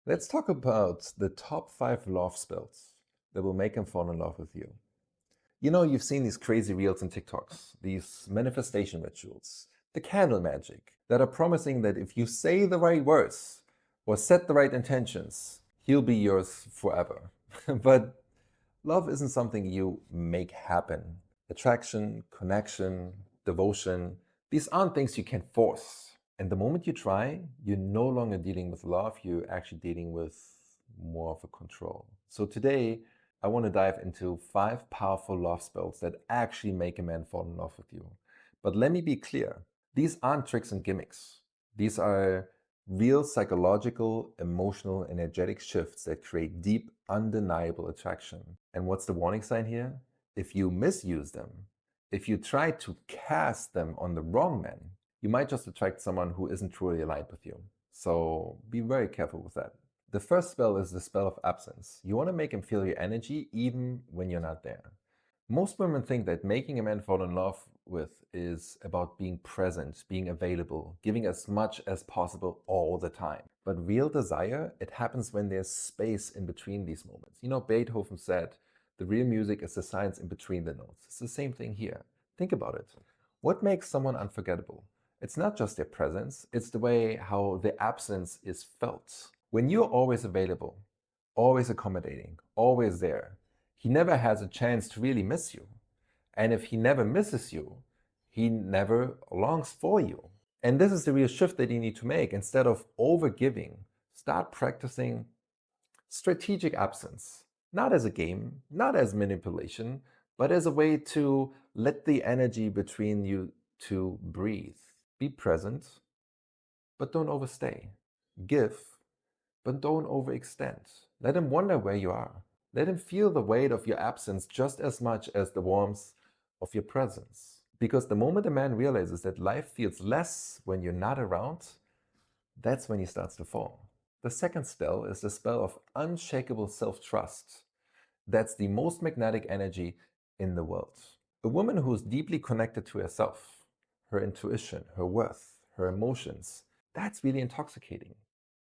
Let's talk about the top 5 love spells that will make him fall in love with you. You know, you've seen these crazy reels and TikToks, these manifestation rituals, the candle magic that are promising that if you say the right words or set the right intentions, he'll be yours forever. But love isn't something you make happen. Attraction, connection, devotion, these aren't things you can force. And the moment you try, you're no longer dealing with love, you're actually dealing with more of a control. So today, I want to dive into 5 powerful love spells that actually make a man fall in love with you. But let me be clear, these aren't tricks and gimmicks. These are real psychological, emotional, energetic shifts that create deep, undeniable attraction. And what's the warning sign here? If you misuse them, if you try to cast them on the wrong man, you might just attract someone who isn't truly aligned with you. So be very careful with that. The first spell is the spell of absence. You want to make him feel your energy even when you're not there. Most women think that making a man fall in love with is about being present, being available, giving as much as possible all the time. But real desire, it happens when there's space in between these moments. You know, Beethoven said, the real music is the silence in between the notes. It's the same thing here. Think about it. What makes someone unforgettable? It's not just their presence, it's the way how the absence is felt. When you're always available, always accommodating, always there, he never has a chance to really miss you. And if he never misses you, he never longs for you. And this is the real shift that you need to make. Instead of overgiving, start practicing strategic absence, not as a game, not as manipulation, but as a way to let the energy between you two breathe. Be present, but don't overstay. Give, but don't overextend. Let him wonder where you are. Let him feel the weight of your absence just as much as the warmth of your presence. Because the moment a man realizes that life feels less when you're not around, that's when he starts to fall. The second spell is the spell of unshakable self-trust. That's the most magnetic energy in the world. A woman who's deeply connected to herself, her intuition, her worth, her emotions, that's really intoxicating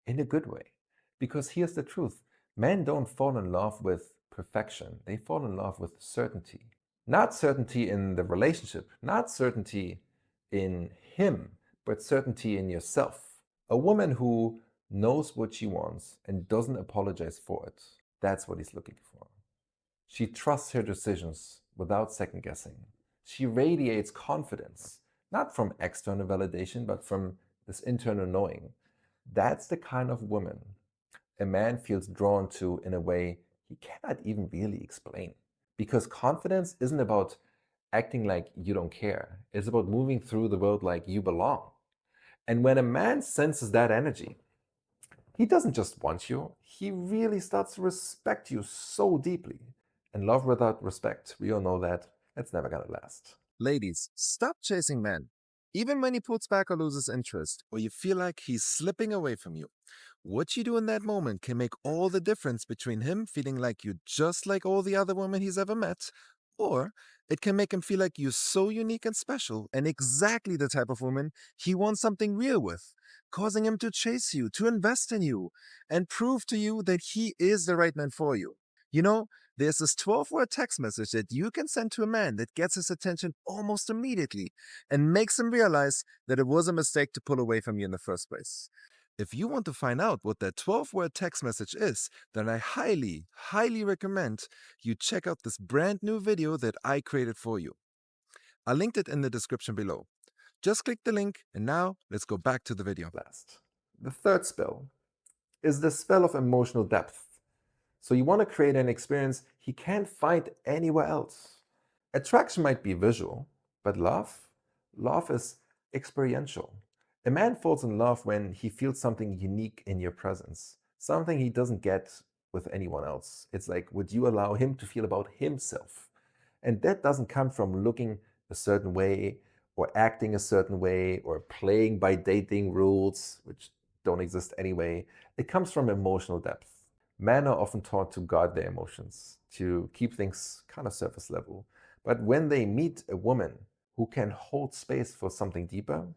in a good way. Because here's the truth, men don't fall in love with perfection, they fall in love with certainty. Not certainty in the relationship, not certainty in him, but certainty in yourself. A woman who knows what she wants and doesn't apologize for it, that's what he's looking for. She trusts her decisions without second guessing. She radiates confidence, not from external validation, but from this internal knowing. That's the kind of woman a man feels drawn to in a way he cannot even really explain. Because confidence isn't about acting like you don't care, it's about moving through the world like you belong. And when a man senses that energy, he doesn't just want you, he really starts to respect you so deeply. And love without respect, we all know that it's never gonna last. Ladies, stop chasing men. Even when he pulls back or loses interest, or you feel like he's slipping away from you, what you do in that moment can make all the difference between him feeling like you just like all the other women he's ever met, or it can make him feel like you're so unique and special and exactly the type of woman he wants something real with, causing him to chase you, to invest in you, and prove to you that he is the right man for you. You know, there's this 12-word text message that you can send to a man that gets his attention almost immediately and makes him realize that it was a mistake to pull away from you in the first place. If you want to find out what that 12-word text message is, then I highly, highly recommend you check out this brand new video that I created for you. I linked it in the description below. Just click the link, and now let's go back to the video. Last. The third spell is the spell of emotional depth. So you want to create an experience he can't find anywhere else. Attraction might be visual, but love is experiential. A man falls in love when he feels something unique in your presence, something he doesn't get with anyone else. It's like, would you allow him to feel about himself? And that doesn't come from looking a certain way or acting a certain way or playing by dating rules, which don't exist anyway. It comes from emotional depth. Men are often taught to guard their emotions, to keep things kind of surface level. But when they meet a woman who can hold space for something deeper,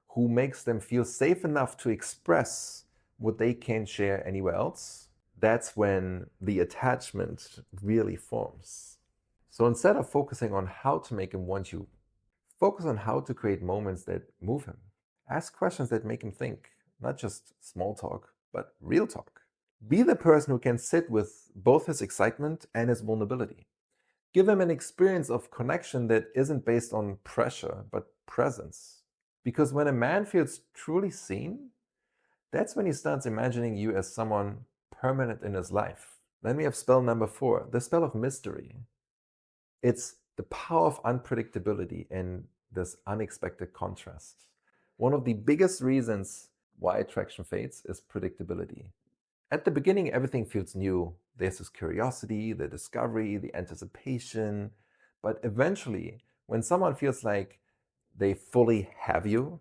who makes them feel safe enough to express what they can't share anywhere else, that's when the attachment really forms. So instead of focusing on how to make him want you, focus on how to create moments that move him. Ask questions that make him think, not just small talk, but real talk. Be the person who can sit with both his excitement and his vulnerability. Give him an experience of connection that isn't based on pressure, but presence. Because when a man feels truly seen, that's when he starts imagining you as someone permanent in his life. Then we have spell number 4, the spell of mystery. It's the power of unpredictability and this unexpected contrast. One of the biggest reasons why attraction fades is predictability. At the beginning, everything feels new. There's this curiosity, the discovery, the anticipation. But eventually, when someone feels like they fully have you,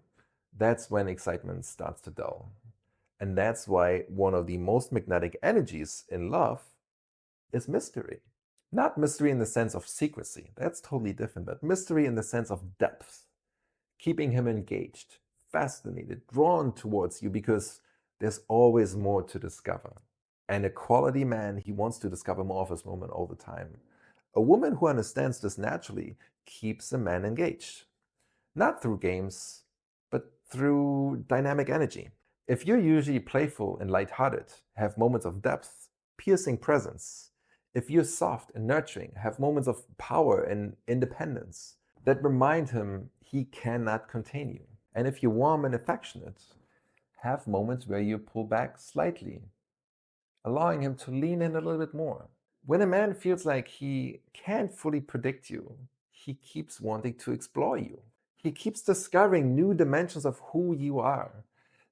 that's when excitement starts to dull. And that's why one of the most magnetic energies in love is mystery. Not mystery in the sense of secrecy, that's totally different, but mystery in the sense of depth. Keeping him engaged, fascinated, drawn towards you because there's always more to discover. And a quality man, he wants to discover more of his woman all the time. A woman who understands this naturally keeps a man engaged. Not through games, but through dynamic energy. If you're usually playful and lighthearted, have moments of depth, piercing presence, if you're soft and nurturing, have moments of power and independence that remind him he cannot contain you. And if you're warm and affectionate, have moments where you pull back slightly, allowing him to lean in a little bit more. When a man feels like he can't fully predict you, he keeps wanting to explore you. He keeps discovering new dimensions of who you are.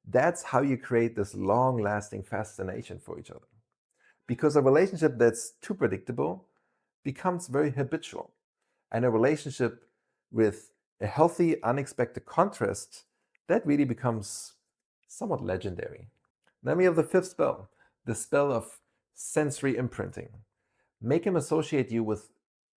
That's how you create this long-lasting fascination for each other. Because a relationship that's too predictable becomes very habitual. And a relationship with a healthy, unexpected contrast, that really becomes somewhat legendary. Then we have the 5th spell, the spell of sensory imprinting. Make him associate you with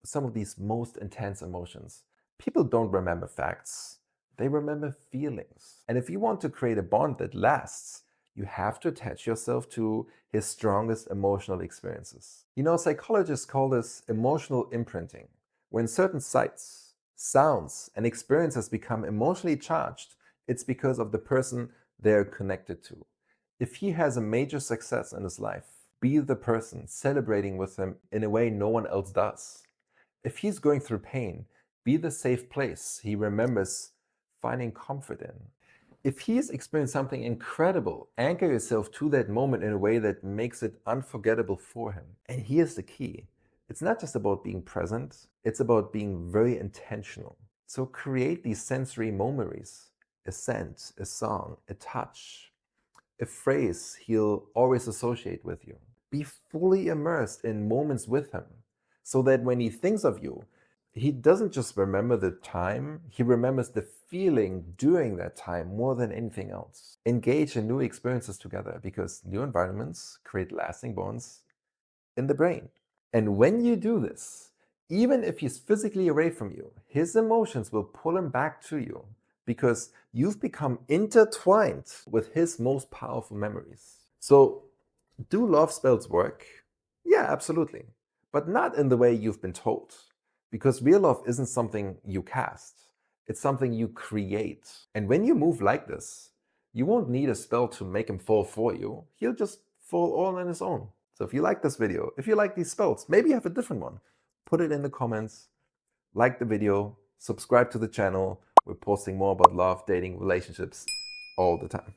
some of these most intense emotions. People don't remember facts, they remember feelings. And if you want to create a bond that lasts, you have to attach yourself to his strongest emotional experiences. You know, psychologists call this emotional imprinting. When certain sights, sounds, and experiences become emotionally charged, it's because of the person they're connected to. If he has a major success in his life, be the person celebrating with him in a way no one else does. If he's going through pain, be the safe place he remembers finding comfort in. If he's experienced something incredible, anchor yourself to that moment in a way that makes it unforgettable for him. And here's the key. It's not just about being present, it's about being very intentional. So create these sensory memories, a scent, a song, a touch, a phrase he'll always associate with you. Be fully immersed in moments with him so that when he thinks of you, he doesn't just remember the time, he remembers the feeling during that time more than anything else. Engage in new experiences together because new environments create lasting bonds in the brain. And when you do this, even if he's physically away from you, his emotions will pull him back to you because you've become intertwined with his most powerful memories. So, do love spells work? Yeah, absolutely. But not in the way you've been told. Because real love isn't something you cast, it's something you create. And when you move like this, you won't need a spell to make him fall for you. He'll just fall all on his own. So if you like this video, if you like these spells, maybe you have a different one, put it in the comments, like the video, subscribe to the channel. We're posting more about love, dating, relationships all the time.